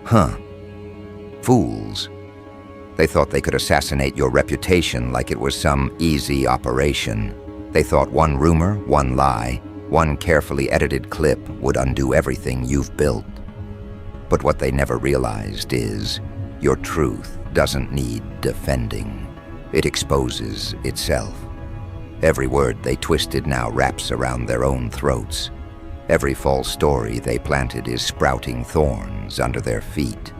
Huh. Fools. They thought they could assassinate your reputation like it was some easy operation. They thought one rumor, one lie, one carefully edited clip would undo everything you've built. But what they never realized is your truth doesn't need defending. It exposes itself. Every word they twisted now wraps around their own throats. Every false story they planted is sprouting thorns under their feet.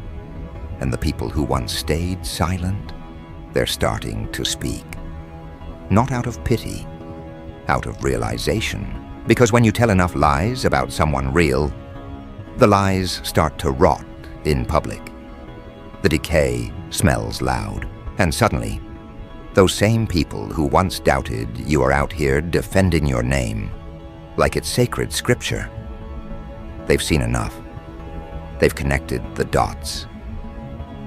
And the people who once stayed silent, they're starting to speak. Not out of pity, out of realization. Because when you tell enough lies about someone real, the lies start to rot in public. The decay smells loud, and suddenly, those same people who once doubted you are out here defending your name like it's sacred scripture. They've seen enough. They've connected the dots.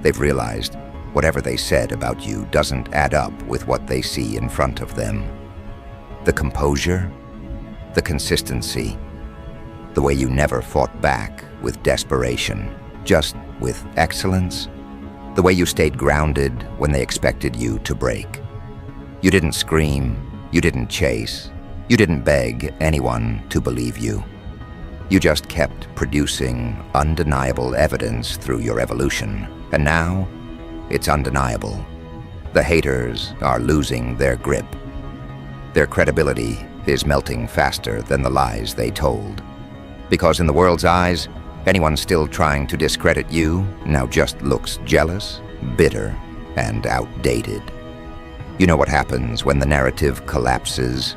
They've realized whatever they said about you doesn't add up with what they see in front of them. The composure, the consistency, the way you never fought back with desperation, just with excellence, the way you stayed grounded when they expected you to break. You didn't scream, you didn't chase, you didn't beg anyone to believe you. You just kept producing undeniable evidence through your evolution, and now it's undeniable. The haters are losing their grip. Their credibility is melting faster than the lies they told. Because in the world's eyes, anyone still trying to discredit you now just looks jealous, bitter, and outdated. You know what happens when the narrative collapses?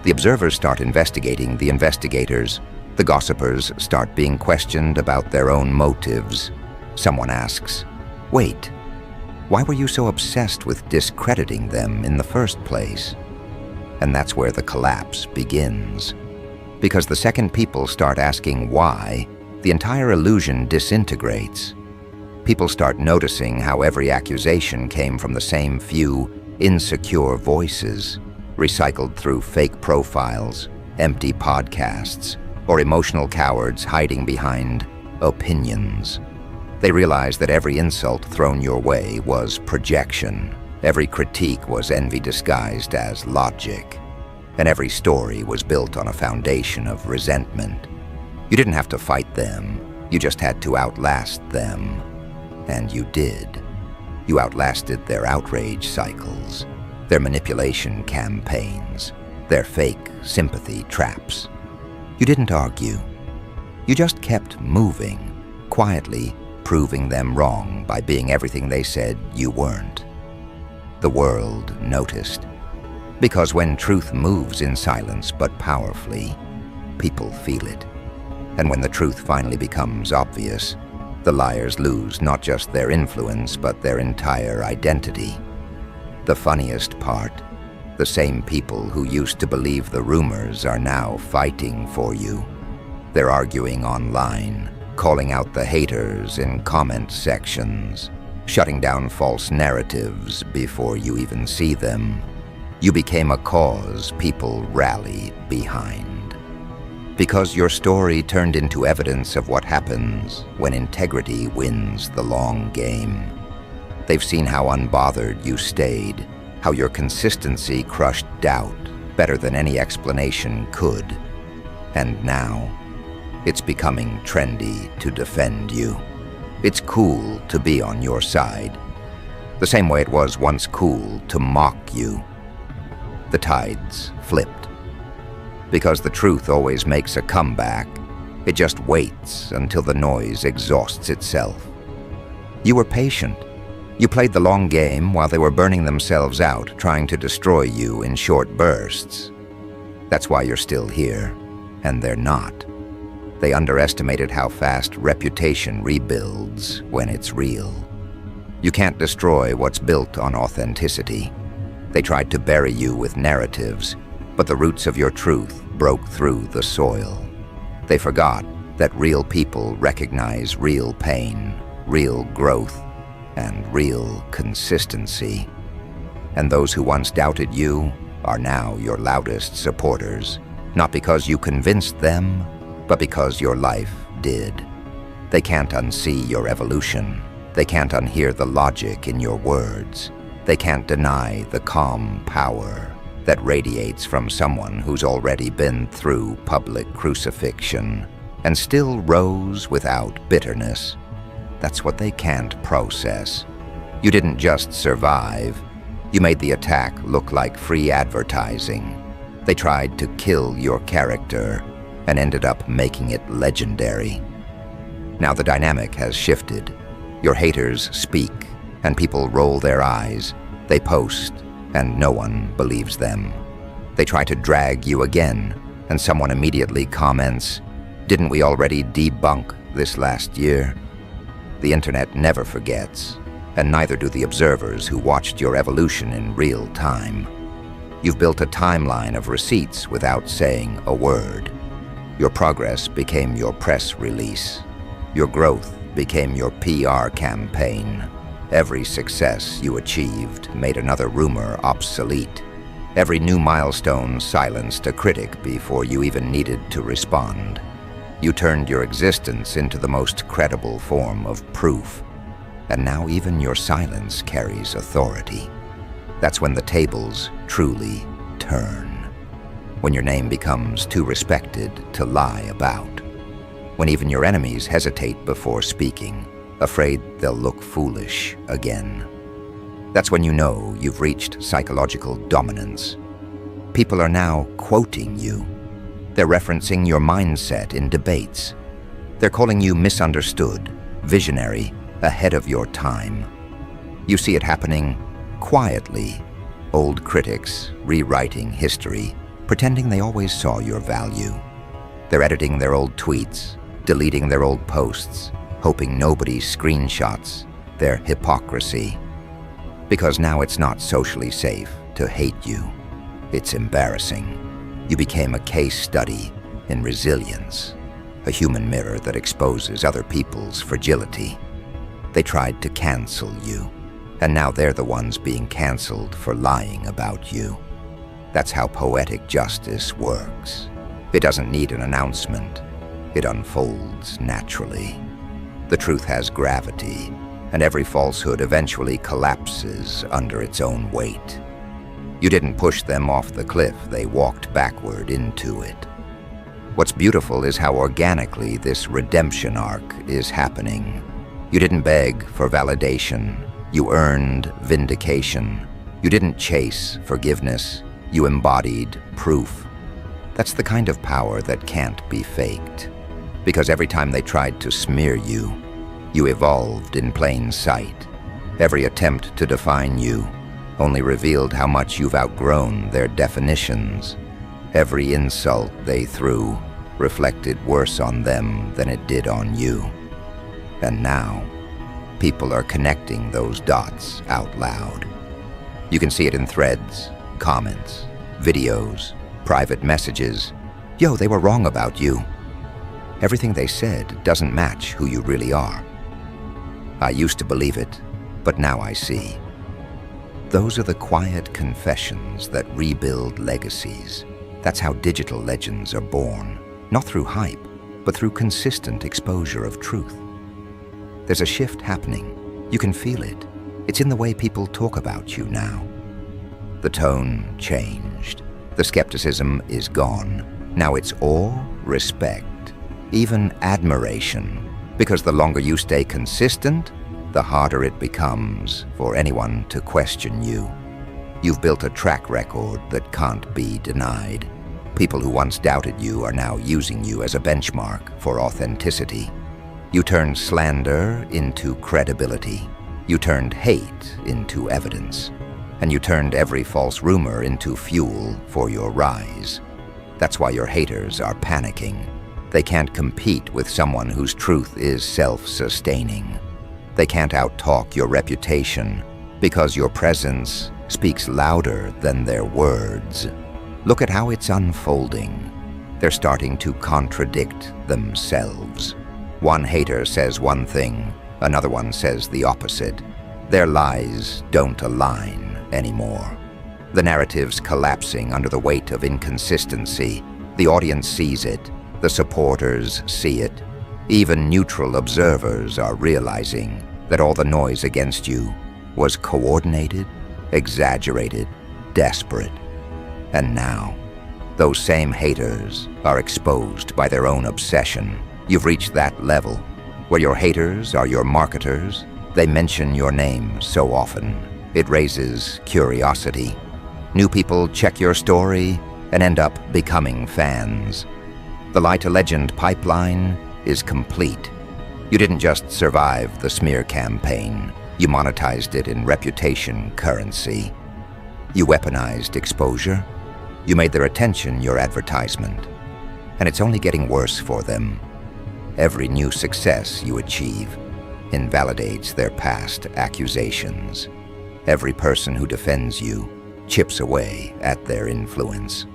The observers start investigating the investigators. The gossipers start being questioned about their own motives. Someone asks, "Wait, why were you so obsessed with discrediting them in the first place?" And that's where the collapse begins. Because the second people start asking why, the entire illusion disintegrates. People start noticing how every accusation came from the same few insecure voices, recycled through fake profiles, empty podcasts, or emotional cowards hiding behind opinions. They realize that every insult thrown your way was projection. Every critique was envy disguised as logic. And every story was built on a foundation of resentment. You didn't have to fight them. You just had to outlast them. And you did. You outlasted their outrage cycles, their manipulation campaigns, their fake sympathy traps. You didn't argue. You just kept moving, quietly proving them wrong by being everything they said you weren't. The world noticed. Because when truth moves in silence but powerfully, people feel it. And when the truth finally becomes obvious, the liars lose not just their influence but their entire identity. The funniest part, the same people who used to believe the rumors are now fighting for you. They're arguing online, calling out the haters in comment sections, shutting down false narratives before you even see them. You became a cause people rally behind. Because your story turned into evidence of what happens when integrity wins the long game. They've seen how unbothered you stayed, how your consistency crushed doubt better than any explanation could. And now, it's becoming trendy to defend you. It's cool to be on your side, the same way it was once cool to mock you. The tides flipped. Because the truth always makes a comeback, it just waits until the noise exhausts itself. You were patient. You played the long game while they were burning themselves out, trying to destroy you in short bursts. That's why you're still here, and they're not. They underestimated how fast reputation rebuilds when it's real. You can't destroy what's built on authenticity. They tried to bury you with narratives, but the roots of your truth broke through the soil. They forgot that real people recognize real pain, real growth, and real consistency. And those who once doubted you are now your loudest supporters, not because you convinced them, but because your life did. They can't unsee your evolution. They can't unhear the logic in your words. They can't deny the calm power that radiates from someone who's already been through public crucifixion and still rose without bitterness. That's what they can't process. You didn't just survive. You made the attack look like free advertising. They tried to kill your character and ended up making it legendary. Now the dynamic has shifted. Your haters speak, and people roll their eyes. They post, and no one believes them. They try to drag you again, and someone immediately comments, "Didn't we already debunk this last year?" The internet never forgets, and neither do the observers who watched your evolution in real time. You've built a timeline of receipts without saying a word. Your progress became your press release. Your growth became your PR campaign. Every success you achieved made another rumor obsolete. Every new milestone silenced a critic before you even needed to respond. You turned your existence into the most credible form of proof, and now even your silence carries authority. That's when the tables truly turn. When your name becomes too respected to lie about. When even your enemies hesitate before speaking, afraid they'll look foolish again. That's when you know you've reached psychological dominance. People are now quoting you. They're referencing your mindset in debates. They're calling you misunderstood, visionary, ahead of your time. You see it happening quietly. Old critics rewriting history, pretending they always saw your value. They're editing their old tweets, deleting their old posts, hoping nobody screenshots their hypocrisy. Because now it's not socially safe to hate you. It's embarrassing. You became a case study in resilience, a human mirror that exposes other people's fragility. They tried to cancel you, and now they're the ones being canceled for lying about you. That's how poetic justice works. It doesn't need an announcement. It unfolds naturally. The truth has gravity, and every falsehood eventually collapses under its own weight. You didn't push them off the cliff, they walked backward into it. What's beautiful is how organically this redemption arc is happening. You didn't beg for validation, you earned vindication. You didn't chase forgiveness, you embodied proof. That's the kind of power that can't be faked. Because every time they tried to smear you, you evolved in plain sight. Every attempt to define you only revealed how much you've outgrown their definitions. Every insult they threw reflected worse on them than it did on you. And now, people are connecting those dots out loud. You can see it in threads, comments, videos, private messages. Yo, they were wrong about you. Everything they said doesn't match who you really are. I used to believe it, but now I see. Those are the quiet confessions that rebuild legacies. That's how digital legends are born, not through hype, but through consistent exposure of truth. There's a shift happening. You can feel it. It's in the way people talk about you now. The tone changed. The skepticism is gone. Now it's awe, respect, even admiration. Because the longer you stay consistent, the harder it becomes for anyone to question you. You've built a track record that can't be denied. People who once doubted you are now using you as a benchmark for authenticity. You turned slander into credibility. You turned hate into evidence. And you turned every false rumor into fuel for your rise. That's why your haters are panicking. They can't compete with someone whose truth is self-sustaining. They can't outtalk your reputation because your presence speaks louder than their words. Look at how it's unfolding. They're starting to contradict themselves. One hater says one thing, another one says the opposite. Their lies don't align anymore. The narrative's collapsing under the weight of inconsistency. The audience sees it. The supporters see it. Even neutral observers are realizing that all the noise against you was coordinated, exaggerated, desperate. And now, those same haters are exposed by their own obsession. You've reached that level where your haters are your marketers. They mention your name so often, it raises curiosity. New people check your story and end up becoming fans. The Lie to Legend pipeline is complete. You didn't just survive the smear campaign, you monetized it in reputation currency. You weaponized exposure. You made their attention your advertisement. And it's only getting worse for them. Every new success you achieve invalidates their past accusations. Every person who defends you chips away at their influence.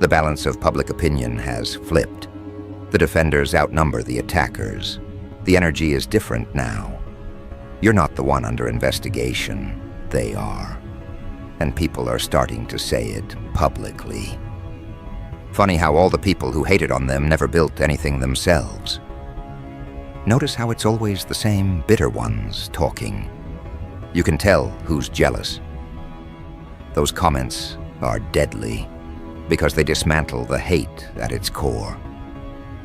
The balance of public opinion has flipped. The defenders outnumber the attackers. The energy is different now. You're not the one under investigation. They are. And people are starting to say it publicly. Funny how all the people who hated on them never built anything themselves. Notice how it's always the same bitter ones talking. You can tell who's jealous. Those comments are deadly because they dismantle the hate at its core.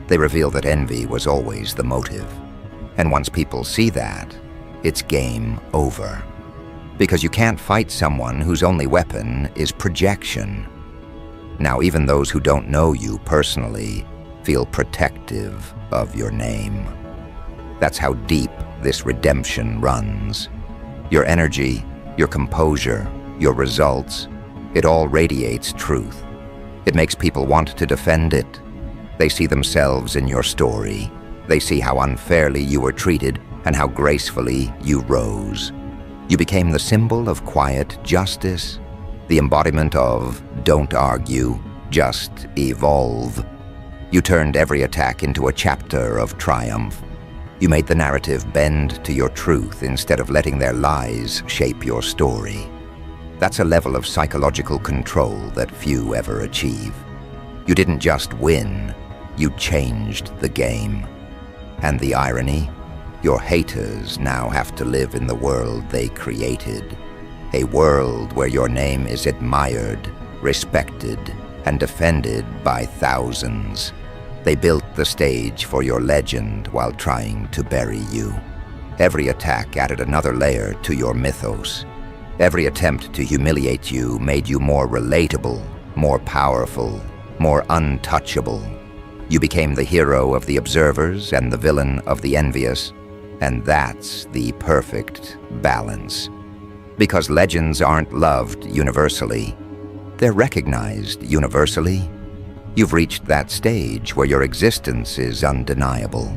They reveal that envy was always the motive. And once people see that, it's game over. Because you can't fight someone whose only weapon is projection. Now, even those who don't know you personally feel protective of your name. That's how deep this redemption runs. Your energy, your composure, your results, it all radiates truth. It makes people want to defend it. They see themselves in your story. They see how unfairly you were treated and how gracefully you rose. You became the symbol of quiet justice, the embodiment of don't argue, just evolve. You turned every attack into a chapter of triumph. You made the narrative bend to your truth instead of letting their lies shape your story. That's a level of psychological control that few ever achieve. You didn't just win, you changed the game. And the irony? Your haters now have to live in the world they created. A world where your name is admired, respected, and defended by thousands. They built the stage for your legend while trying to bury you. Every attack added another layer to your mythos. Every attempt to humiliate you made you more relatable, more powerful, more untouchable. You became the hero of the observers and the villain of the envious, and that's the perfect balance. Because legends aren't loved universally, they're recognized universally. You've reached that stage where your existence is undeniable.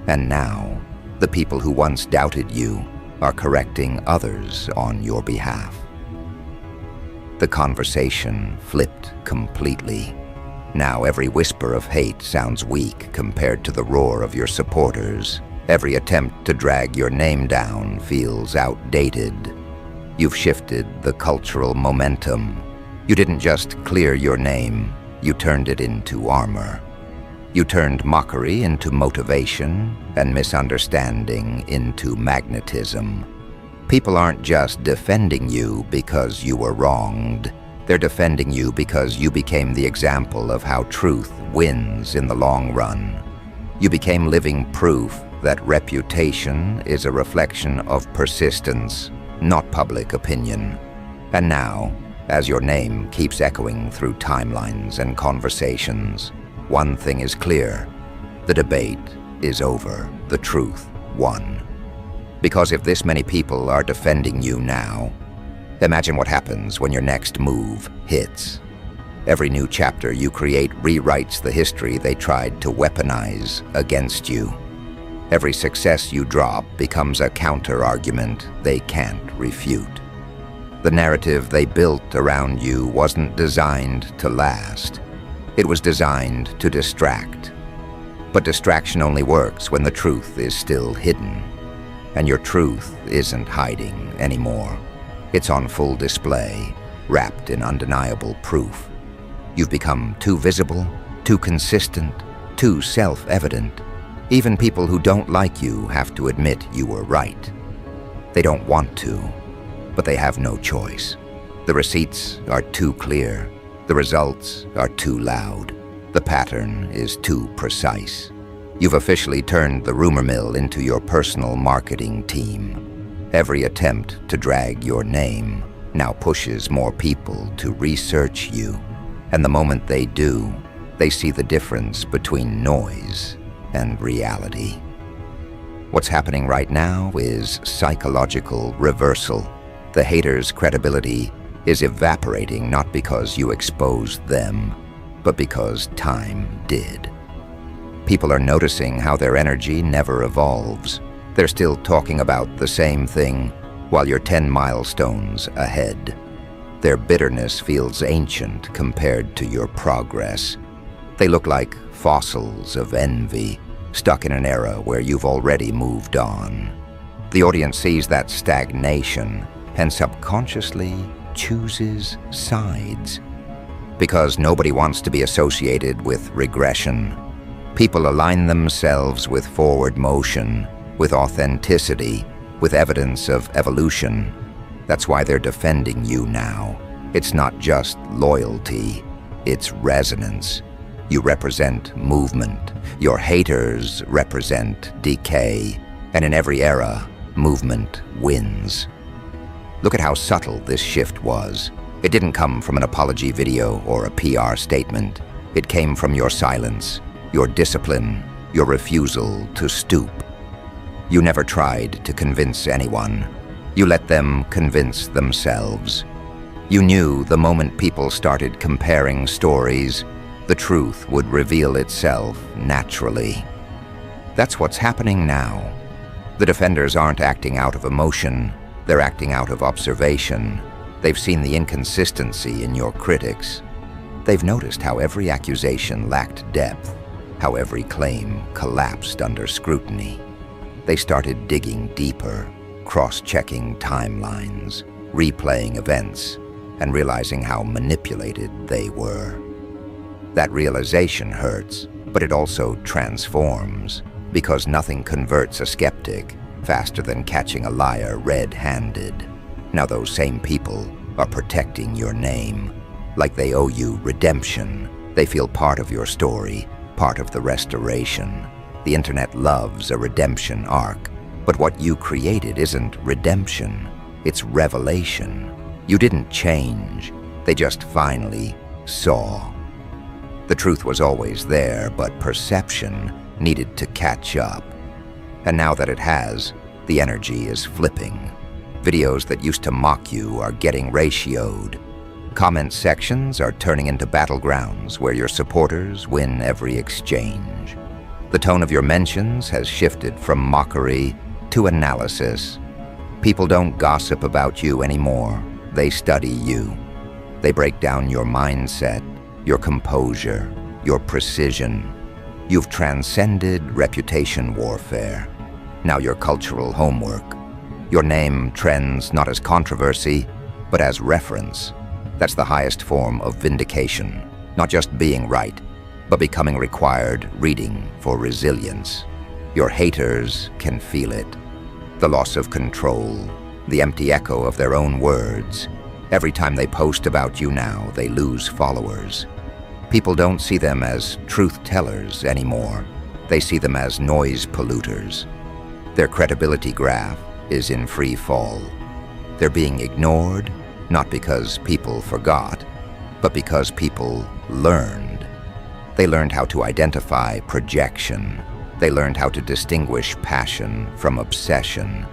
And now, the people who once doubted you are correcting others on your behalf. The conversation flipped completely. Now every whisper of hate sounds weak compared to the roar of your supporters. Every attempt to drag your name down feels outdated. You've shifted the cultural momentum. You didn't just clear your name, you turned it into armor. You turned mockery into motivation and misunderstanding into magnetism. People aren't just defending you because you were wronged. They're defending you because you became the example of how truth wins in the long run. You became living proof that reputation is a reflection of persistence, not public opinion. And now, as your name keeps echoing through timelines and conversations, one thing is clear: the debate is over, the truth won. Because if this many people are defending you now, imagine what happens when your next move hits. Every new chapter you create rewrites the history they tried to weaponize against you. Every success you drop becomes a counter-argument they can't refute. The narrative they built around you wasn't designed to last. It was designed to distract. But distraction only works when the truth is still hidden. And your truth isn't hiding anymore. It's on full display, wrapped in undeniable proof. You've become too visible, too consistent, too self-evident. Even people who don't like you have to admit you were right. They don't want to, but they have no choice. The receipts are too clear. The results are too loud. The pattern is too precise. You've officially turned the rumor mill into your personal marketing team. Every attempt to drag your name now pushes more people to research you. And the moment they do, they see the difference between noise and reality. What's happening right now is psychological reversal. The haters' credibility is evaporating not because you exposed them, but because time did. People are noticing how their energy never evolves. They're still talking about the same thing while you're 10 milestones ahead. Their bitterness feels ancient compared to your progress. They look like fossils of envy, stuck in an era where you've already moved on. The audience sees that stagnation and subconsciously chooses sides. Because nobody wants to be associated with regression, people align themselves with forward motion, with authenticity, with evidence of evolution. That's why they're defending you now. It's not just loyalty, it's resonance. You represent movement. Your haters represent decay. And in every era, movement wins. Look at how subtle this shift was. It didn't come from an apology video or a PR statement. It came from your silence, your discipline, your refusal to stoop. You never tried to convince anyone. You let them convince themselves. You knew the moment people started comparing stories, the truth would reveal itself naturally. That's what's happening now. The defenders aren't acting out of emotion, they're acting out of observation. They've seen the inconsistency in your critics. They've noticed how every accusation lacked depth, how every claim collapsed under scrutiny. They started digging deeper, cross-checking timelines, replaying events, and realizing how manipulated they were. That realization hurts, but it also transforms, because nothing converts a skeptic faster than catching a liar red-handed. Now those same people are protecting your name, like they owe you redemption. They feel part of your story, part of the restoration. The internet loves a redemption arc, but what you created isn't redemption, it's revelation. You didn't change, they just finally saw. The truth was always there, but perception needed to catch up. And now that it has, the energy is flipping. Videos that used to mock you are getting ratioed. Comment sections are turning into battlegrounds where your supporters win every exchange. The tone of your mentions has shifted from mockery to analysis. People don't gossip about you anymore. They study you. They break down your mindset, your composure, your precision. You've transcended reputation warfare. Now your cultural homework. Your name trends not as controversy, but as reference. That's the highest form of vindication. Not just being right, but becoming required reading for resilience. Your haters can feel it. The loss of control, the empty echo of their own words. Every time they post about you now, they lose followers. People don't see them as truth tellers anymore. They see them as noise polluters. Their credibility graph is in free fall. They're being ignored, not because people forgot, but because people learned. They learned how to identify projection. They learned how to distinguish passion from obsession.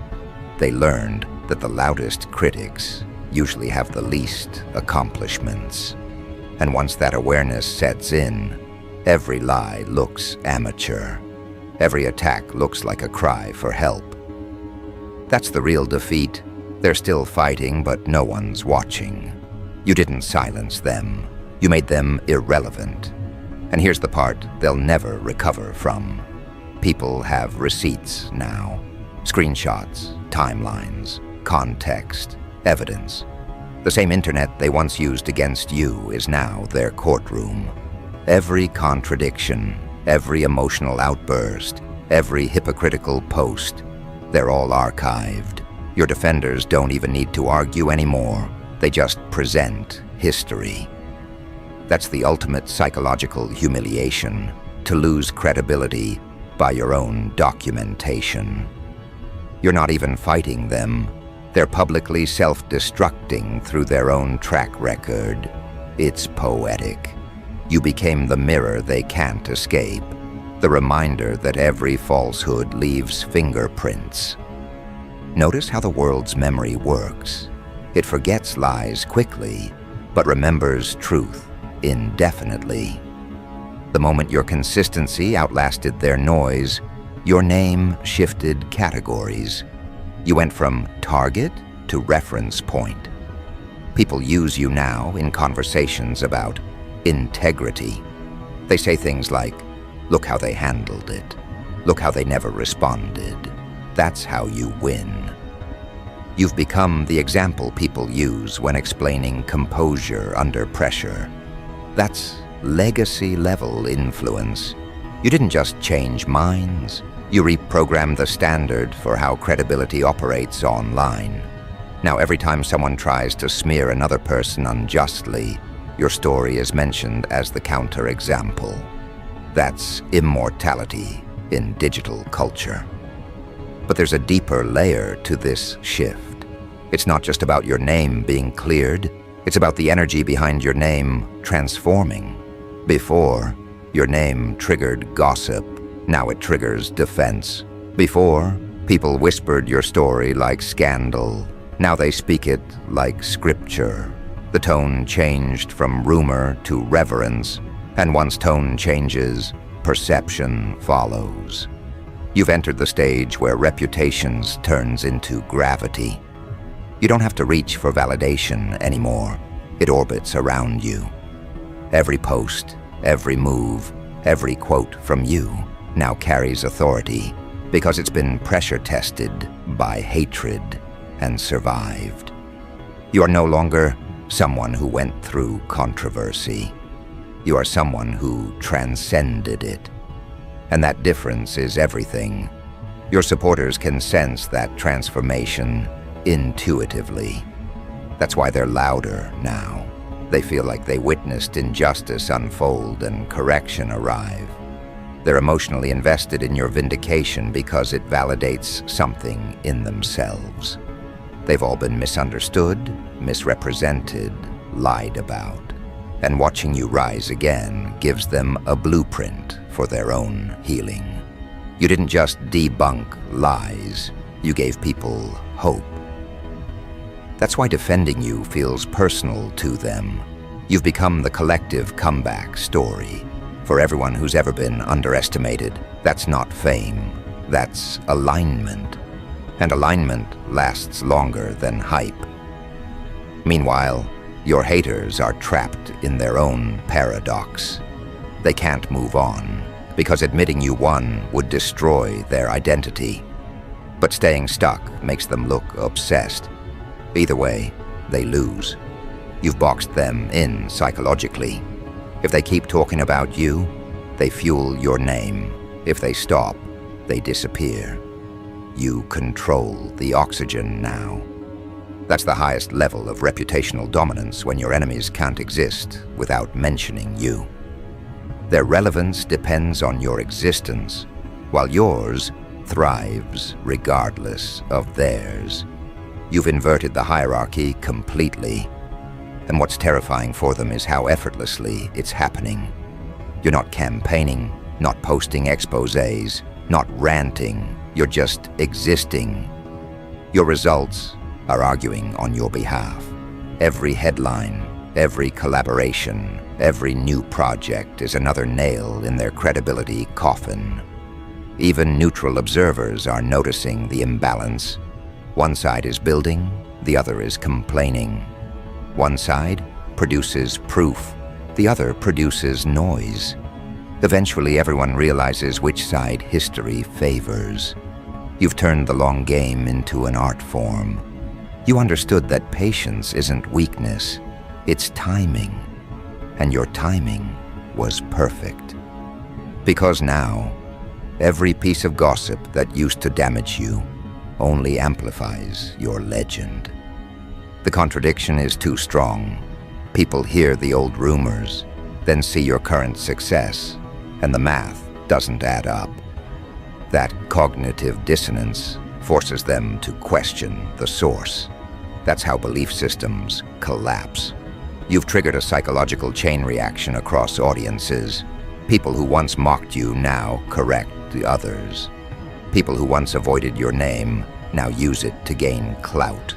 They learned that the loudest critics usually have the least accomplishments. And once that awareness sets in, every lie looks amateur. Every attack looks like a cry for help. That's the real defeat. They're still fighting, but no one's watching. You didn't silence them. You made them irrelevant. And here's the part they'll never recover from. People have receipts now. Screenshots, timelines, context, evidence. The same internet they once used against you is now their courtroom. Every contradiction, every emotional outburst, every hypocritical post. They're all archived. Your defenders don't even need to argue anymore. They just present history. That's the ultimate psychological humiliation, to lose credibility by your own documentation. You're not even fighting them. They're publicly self-destructing through their own track record. It's poetic. You became the mirror they can't escape, the reminder that every falsehood leaves fingerprints. Notice how the world's memory works. It forgets lies quickly, but remembers truth indefinitely. The moment your consistency outlasted their noise, your name shifted categories. You went from target to reference point. People use you now in conversations about integrity. They say things like, "Look how they handled it. Look how they never responded. That's how you win." You've become the example people use when explaining composure under pressure. That's legacy-level influence. You didn't just change minds. You reprogrammed the standard for how credibility operates online. Now, every time someone tries to smear another person unjustly, your story is mentioned as the counterexample. That's immortality in digital culture. But there's a deeper layer to this shift. It's not just about your name being cleared. It's about the energy behind your name transforming. Before, your name triggered gossip. Now it triggers defense. Before, people whispered your story like scandal. Now they speak it like scripture. The tone changed from rumor to reverence, and once tone changes, perception follows. You've entered the stage where reputations turns into gravity. You don't have to reach for validation anymore. It orbits around you. Every post, every move, every quote from you now carries authority because it's been pressure tested by hatred and survived. You are no longer someone who went through controversy. You are someone who transcended it. And that difference is everything. Your supporters can sense that transformation intuitively. That's why they're louder now. They feel like they witnessed injustice unfold and correction arrive. They're emotionally invested in your vindication because it validates something in themselves. They've all been misunderstood, misrepresented, lied about. And watching you rise again gives them a blueprint for their own healing. You didn't just debunk lies, you gave people hope. That's why defending you feels personal to them. You've become the collective comeback story. For everyone who's ever been underestimated, that's not fame, that's alignment. And alignment lasts longer than hype. Meanwhile, your haters are trapped in their own paradox. They can't move on, because admitting you won would destroy their identity. But staying stuck makes them look obsessed. Either way, they lose. You've boxed them in psychologically. If they keep talking about you, they fuel your name. If they stop, they disappear. You control the oxygen now. That's the highest level of reputational dominance, when your enemies can't exist without mentioning you. Their relevance depends on your existence, while yours thrives regardless of theirs. You've inverted the hierarchy completely, and what's terrifying for them is how effortlessly it's happening. You're not campaigning, not posting exposés, not ranting, you're just existing. Your results are arguing on your behalf. Every headline, every collaboration, every new project is another nail in their credibility coffin. Even neutral observers are noticing the imbalance. One side is building, the other is complaining. One side produces proof, the other produces noise. Eventually, everyone realizes which side history favors. You've turned the long game into an art form. You understood that patience isn't weakness, it's timing. And your timing was perfect. Because now, Every piece of gossip that used to damage you only amplifies your legend. The contradiction is too strong. People hear the old rumors, then see your current success, and the math doesn't add up. That cognitive dissonance forces them to question the source. That's how belief systems collapse. You've triggered a psychological chain reaction across audiences. People who once mocked you now correct the others. People who once avoided your name now use it to gain clout.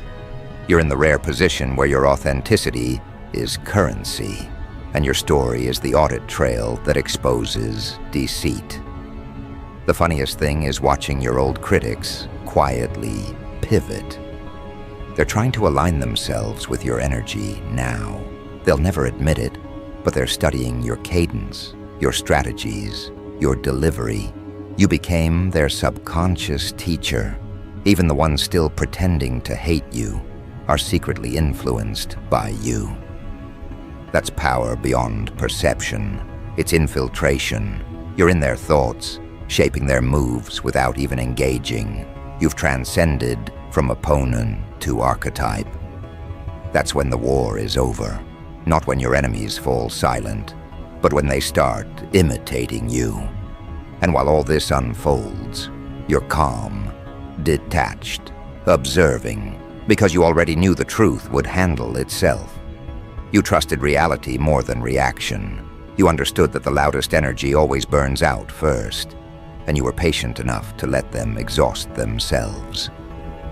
You're in the rare position where your authenticity is currency, and your story is the audit trail that exposes deceit. The funniest thing is watching your old critics quietly pivot. They're trying to align themselves with your energy now. They'll never admit it, but they're studying your cadence, your strategies, your delivery. You became their subconscious teacher. Even the ones still pretending to hate you are secretly influenced by you. That's power beyond perception. It's infiltration. You're in their thoughts, shaping their moves without even engaging. You've transcended from opponent to archetype. That's when the war is over. Not when your enemies fall silent, but when they start imitating you. And while all this unfolds, you're calm, detached, observing, because you already knew the truth would handle itself. You trusted reality more than reaction. You understood that the loudest energy always burns out first, and you were patient enough to let them exhaust themselves.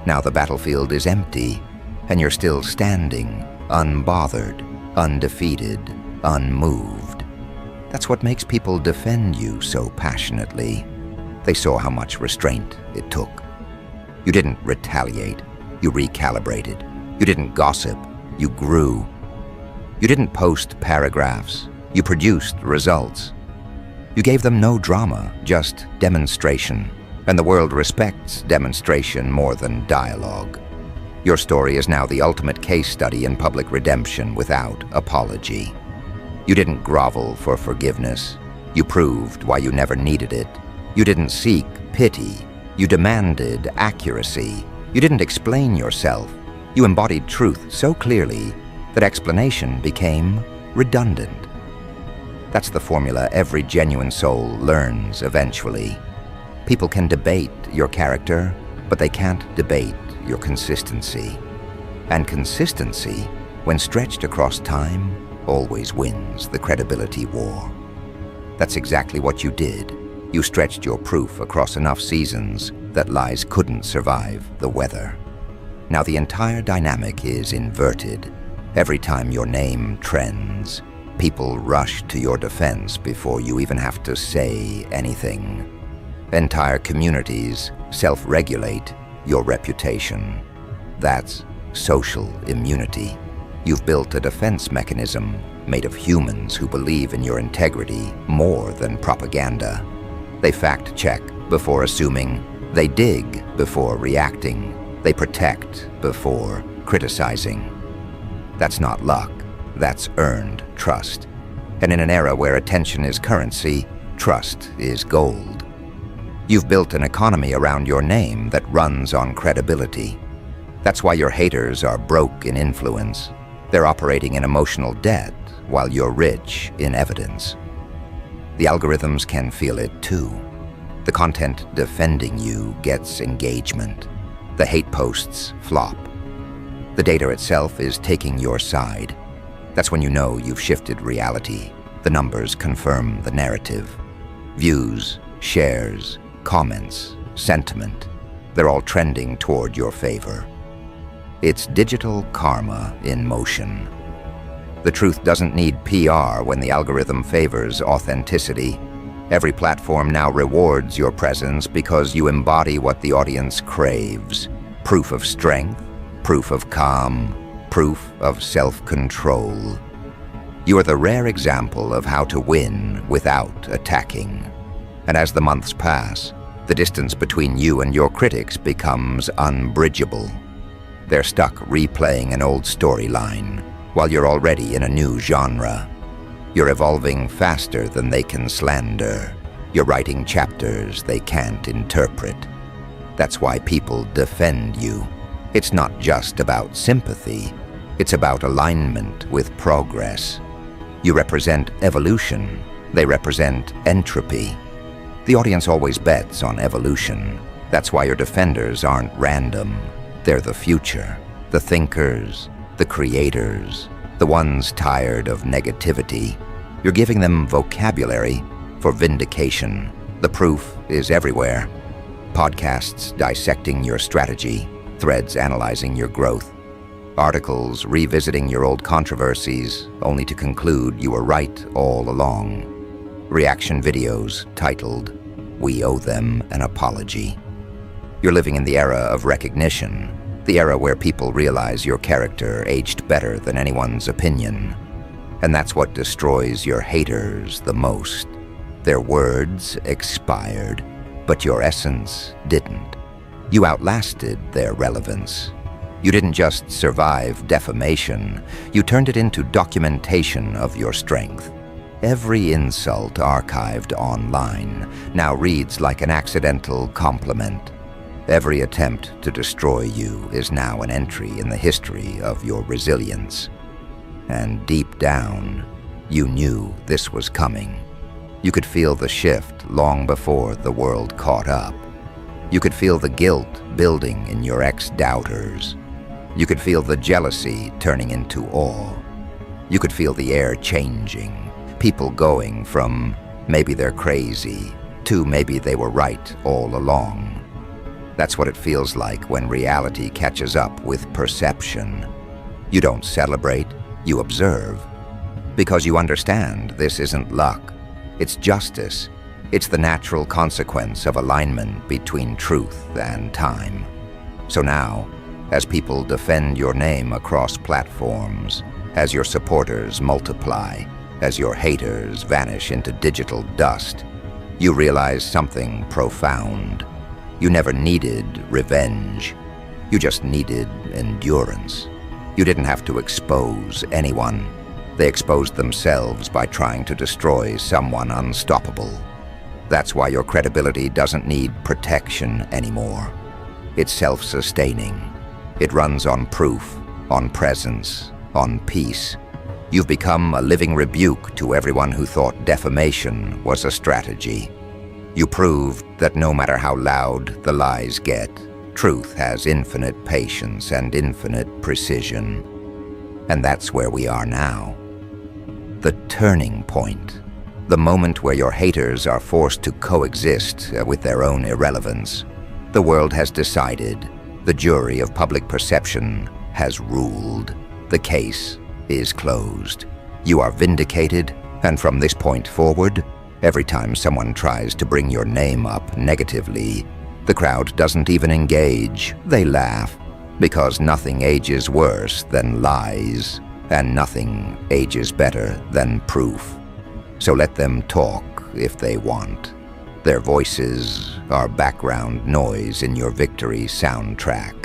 Now the battlefield is empty, and you're still standing, unbothered, undefeated, unmoved. That's what makes people defend you so passionately. They saw how much restraint it took. You didn't retaliate, you recalibrated. You didn't gossip, you grew. You didn't post paragraphs, you produced results. You gave them no drama, just demonstration. And the world respects demonstration more than dialogue. Your story is now the ultimate case study in public redemption without apology. You didn't grovel for forgiveness. You proved why you never needed it. You didn't seek pity. You demanded accuracy. You didn't explain yourself. You embodied truth so clearly that explanation became redundant. That's the formula every genuine soul learns eventually. People can debate your character, but they can't debate your consistency. And consistency, when stretched across time, always wins the credibility war. That's exactly what you did. You stretched your proof across enough seasons that lies couldn't survive the weather. Now the entire dynamic is inverted. Every time your name trends, people rush to your defense before you even have to say anything. Entire communities self-regulate your reputation. That's social immunity. You've built a defense mechanism made of humans who believe in your integrity more than propaganda. They fact-check before assuming. They dig before reacting. They protect before criticizing. That's not luck. That's earned trust. And in an era where attention is currency, trust is gold. You've built an economy around your name that runs on credibility. That's why your haters are broke in influence. They're operating in emotional debt while you're rich in evidence. The algorithms can feel it too. The content defending you gets engagement. The hate posts flop. The data itself is taking your side. That's when you know you've shifted reality. The numbers confirm the narrative. Views, shares, comments, sentiment, they're all trending toward your favor. It's digital karma in motion. The truth doesn't need PR when the algorithm favors authenticity. Every platform now rewards your presence because you embody what the audience craves. Proof of strength, proof of calm, proof of self-control. You are the rare example of how to win without attacking. And as the months pass, the distance between you and your critics becomes unbridgeable. They're stuck replaying an old storyline while you're already in a new genre. You're evolving faster than they can slander. You're writing chapters they can't interpret. That's why people defend you. It's not just about sympathy. It's about alignment with progress. You represent evolution. They represent entropy. The audience always bets on evolution. That's why your defenders aren't random. They're the future, the thinkers, the creators, the ones tired of negativity. You're giving them vocabulary for vindication. The proof is everywhere. Podcasts dissecting your strategy, threads analyzing your growth, articles revisiting your old controversies only to conclude you were right all along. Reaction videos titled, "We Owe Them an Apology." You're living in the era of recognition, the era where people realize your character aged better than anyone's opinion. And that's what destroys your haters the most. Their words expired, but your essence didn't. You outlasted their relevance. You didn't just survive defamation, you turned it into documentation of your strength. Every insult archived online now reads like an accidental compliment. Every attempt to destroy you is now an entry in the history of your resilience. And deep down, you knew this was coming. You could feel the shift long before the world caught up. You could feel the guilt building in your ex-doubters. You could feel the jealousy turning into awe. You could feel the air changing. People going from maybe they're crazy to maybe they were right all along. That's what it feels like when reality catches up with perception. You don't celebrate, you observe. Because you understand this isn't luck, it's justice. It's the natural consequence of alignment between truth and time. So now, as people defend your name across platforms, as your supporters multiply, as your haters vanish into digital dust, you realize something profound. You never needed revenge. You just needed endurance. You didn't have to expose anyone. They exposed themselves by trying to destroy someone unstoppable. That's why your credibility doesn't need protection anymore. It's self-sustaining. It runs on proof, on presence, on peace. You've become a living rebuke to everyone who thought defamation was a strategy. You proved that no matter how loud the lies get, truth has infinite patience and infinite precision. And that's where we are now. The turning point. The moment where your haters are forced to coexist with their own irrelevance. The world has decided. The jury of public perception has ruled. The case is closed. You are vindicated, and from this point forward, every time someone tries to bring your name up negatively, the crowd doesn't even engage. They laugh, because nothing ages worse than lies, and nothing ages better than proof. So let them talk if they want. Their voices are background noise in your victory soundtrack.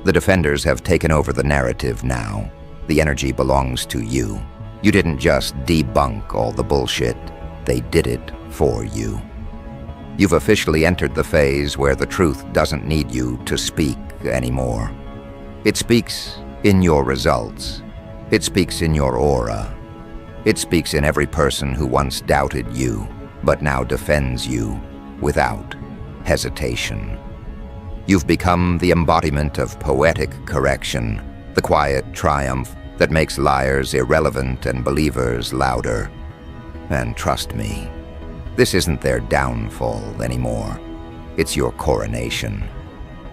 The defenders have taken over the narrative now. The energy belongs to you. You didn't just debunk all the bullshit. They did it for you. You've officially entered the phase where the truth doesn't need you to speak anymore. It speaks in your results. It speaks in your aura. It speaks in every person who once doubted you, but now defends you without hesitation. You've become the embodiment of poetic correction, the quiet triumph that makes liars irrelevant and believers louder. And trust me, this isn't their downfall anymore. It's your coronation.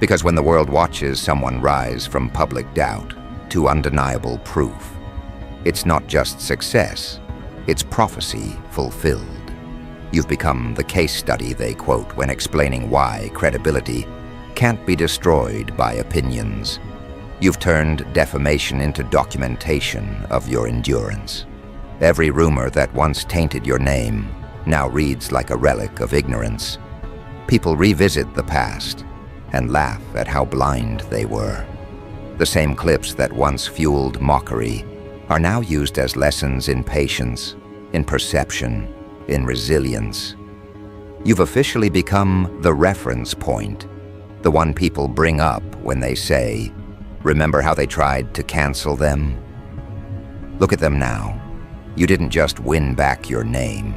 Because when the world watches someone rise from public doubt to undeniable proof, it's not just success, it's prophecy fulfilled. You've become the case study they quote when explaining why credibility can't be destroyed by opinions. You've turned defamation into documentation of your endurance. Every rumor that once tainted your name now reads like a relic of ignorance. People revisit the past and laugh at how blind they were. The same clips that once fueled mockery are now used as lessons in patience, in perception, in resilience. You've officially become the reference point, the one people bring up when they say, "Remember how they tried to cancel them?" Look at them now. You didn't just win back your name,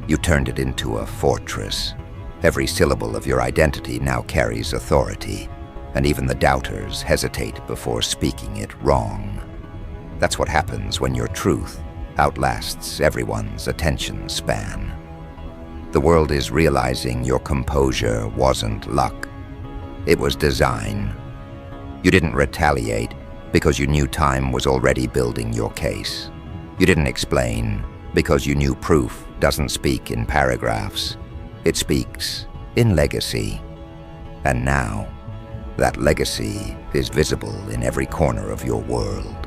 you turned it into a fortress. Every syllable of your identity now carries authority, and even the doubters hesitate before speaking it wrong. That's what happens when your truth outlasts everyone's attention span. The world is realizing your composure wasn't luck. It was design. You didn't retaliate because you knew time was already building your case. You didn't explain because you knew proof doesn't speak in paragraphs. It speaks in legacy. And now, that legacy is visible in every corner of your world.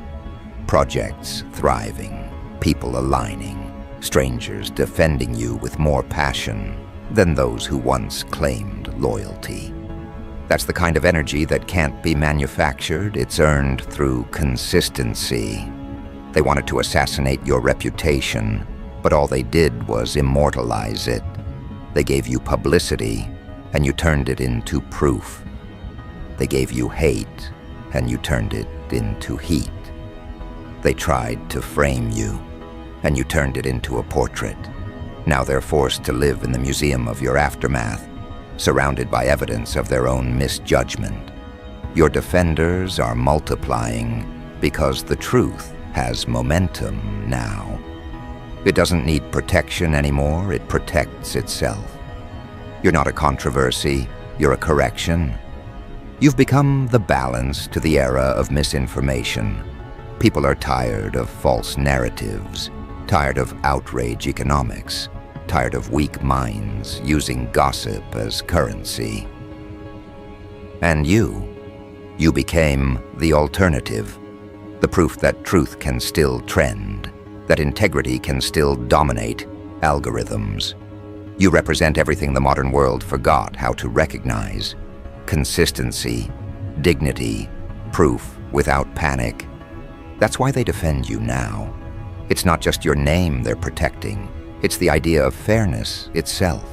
Projects thriving, people aligning, strangers defending you with more passion than those who once claimed loyalty. That's the kind of energy that can't be manufactured. It's earned through consistency. They wanted to assassinate your reputation, but all they did was immortalize it. They gave you publicity, and you turned it into proof. They gave you hate, and you turned it into heat. They tried to frame you, and you turned it into a portrait. Now they're forced to live in the museum of your aftermath, surrounded by evidence of their own misjudgment. Your defenders are multiplying because the truth has momentum now. It doesn't need protection anymore, it protects itself. You're not a controversy, you're a correction. You've become the balance to the era of misinformation. People are tired of false narratives, tired of outrage economics, tired of weak minds using gossip as currency. And you became the alternative, the proof that truth can still trend, that integrity can still dominate algorithms. You represent everything the modern world forgot how to recognize: consistency, dignity, proof without panic. That's why they defend you now. It's not just your name they're protecting, it's the idea of fairness itself.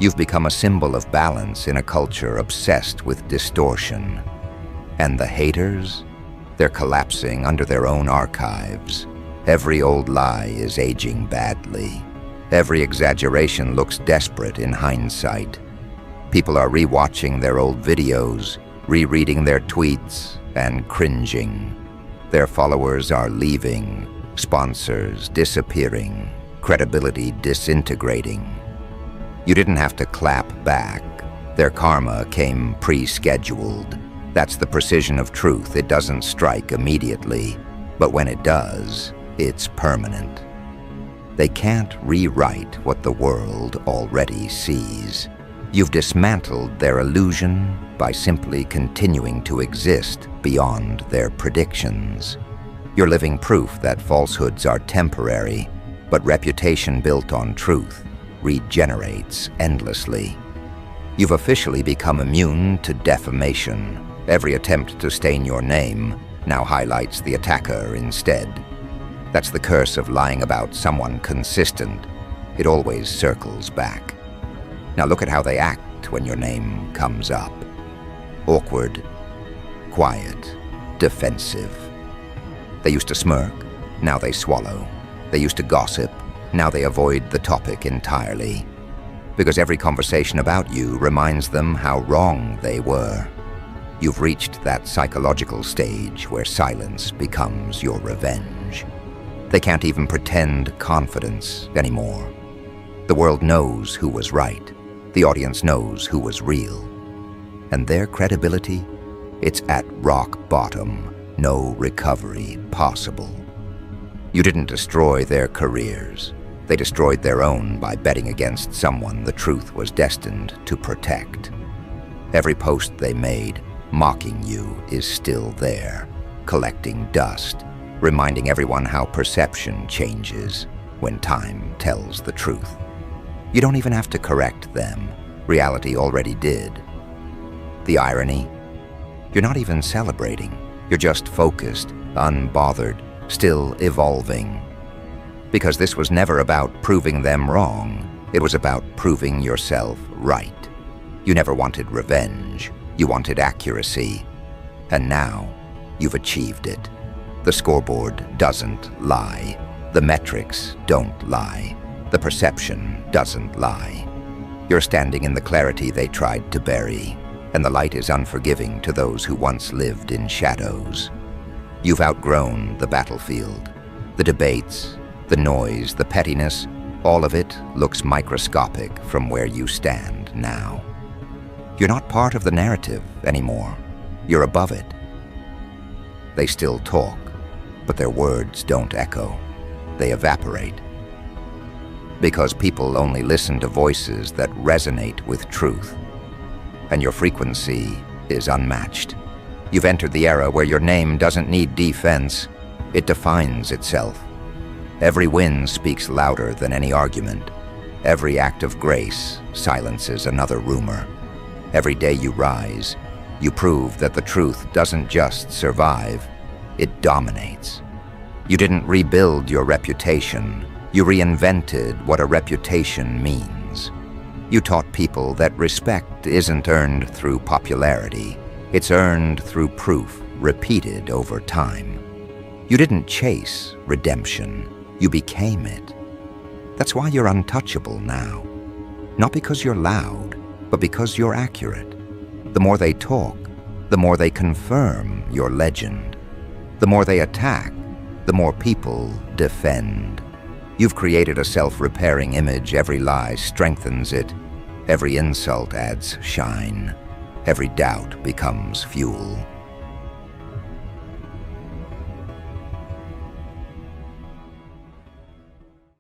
You've become a symbol of balance in a culture obsessed with distortion. And the haters? They're collapsing under their own archives. Every old lie is aging badly. Every exaggeration looks desperate in hindsight. People are rewatching their old videos, rereading their tweets, and cringing. Their followers are leaving, sponsors disappearing, credibility disintegrating. You didn't have to clap back. Their karma came pre-scheduled. That's the precision of truth. It doesn't strike immediately, but when it does, it's permanent. They can't rewrite what the world already sees. You've dismantled their illusion by simply continuing to exist beyond their predictions. You're living proof that falsehoods are temporary, but reputation built on truth regenerates endlessly. You've officially become immune to defamation. Every attempt to stain your name now highlights the attacker instead. That's the curse of lying about someone consistent. It always circles back. Now look at how they act when your name comes up. Awkward, quiet, defensive. They used to smirk, now they swallow. They used to gossip, now they avoid the topic entirely. Because every conversation about you reminds them how wrong they were. You've reached that psychological stage where silence becomes your revenge. They can't even pretend confidence anymore. The world knows who was right. The audience knows who was real. And their credibility, it's at rock bottom. No recovery possible. You didn't destroy their careers. They destroyed their own by betting against someone the truth was destined to protect. Every post they made, mocking you, is still there, collecting dust, reminding everyone how perception changes when time tells the truth. You don't even have to correct them. Reality already did. The irony? You're not even celebrating. You're just focused, unbothered, still evolving. Because this was never about proving them wrong. It was about proving yourself right. You never wanted revenge. You wanted accuracy. And now, you've achieved it. The scoreboard doesn't lie. The metrics don't lie. The perception doesn't lie. You're standing in the clarity they tried to bury, and the light is unforgiving to those who once lived in shadows. You've outgrown the battlefield. The debates, the noise, the pettiness, all of it looks microscopic from where you stand now. You're not part of the narrative anymore. You're above it. They still talk, but their words don't echo. They evaporate. Because people only listen to voices that resonate with truth. And your frequency is unmatched. You've entered the era where your name doesn't need defense. It defines itself. Every win speaks louder than any argument. Every act of grace silences another rumor. Every day you rise, you prove that the truth doesn't just survive, it dominates. You didn't rebuild your reputation. You reinvented what a reputation means. You taught people that respect isn't earned through popularity. It's earned through proof, repeated over time. You didn't chase redemption. You became it. That's why you're untouchable now. Not because you're loud, but because you're accurate. The more they talk, the more they confirm your legend. The more they attack, the more people defend. You've created a self-repairing image. Every lie strengthens it. Every insult adds shine. Every doubt becomes fuel.